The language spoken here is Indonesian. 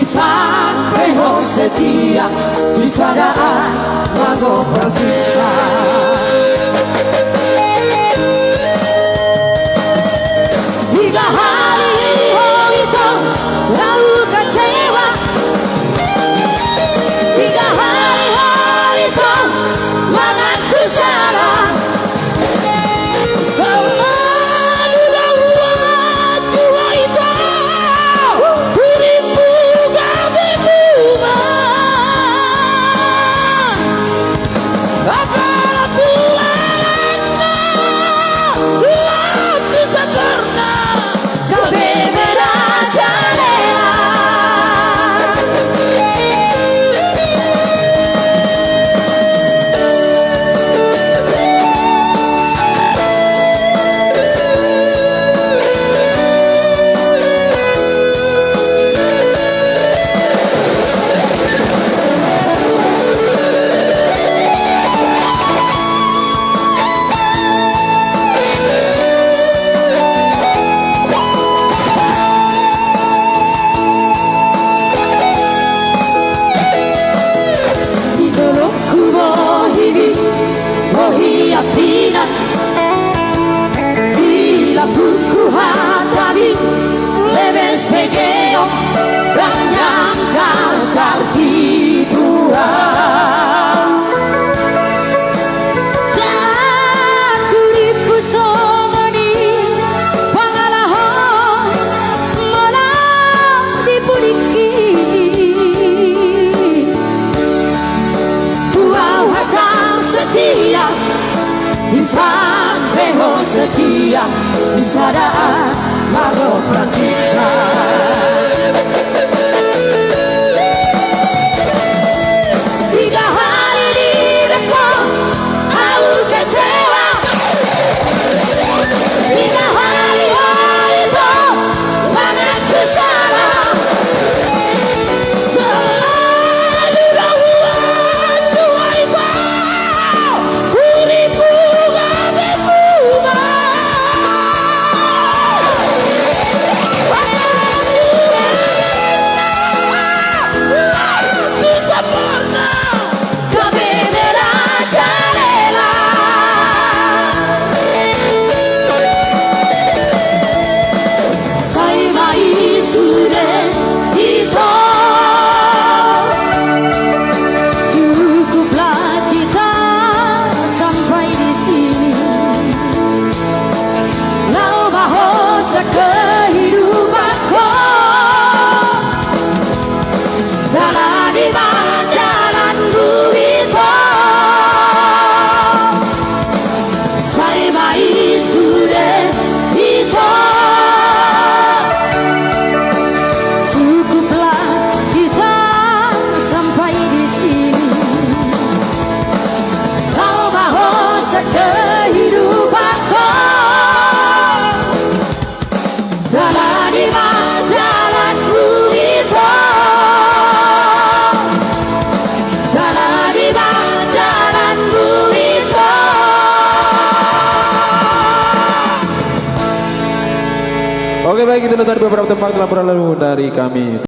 sampai setia di sadaan lagu percinta. Hingga hari itu lalu kecewa, hingga hari itu mengaku salah. Bila buku hati lebih spegeo dan yang kau tertiduran. Jangan kuripu somoni pangalahan malam dipuliki. Tuau hati setia sampai setia di sadaan lagu percinta. Hingga hari di depan aku kecewa, hingga hari itu mengaku salah. Selalu membuat tua itu uripu. Kehidupanku jalani jalanku itu, saya baik sudah itu. Cukuplah kita sampai di sini. Kau mahu kehidupanku jalani jalanku itu, jalani jalanku itu. Oke, baik, itu tadi beberapa tempat laporan lalu dari kami.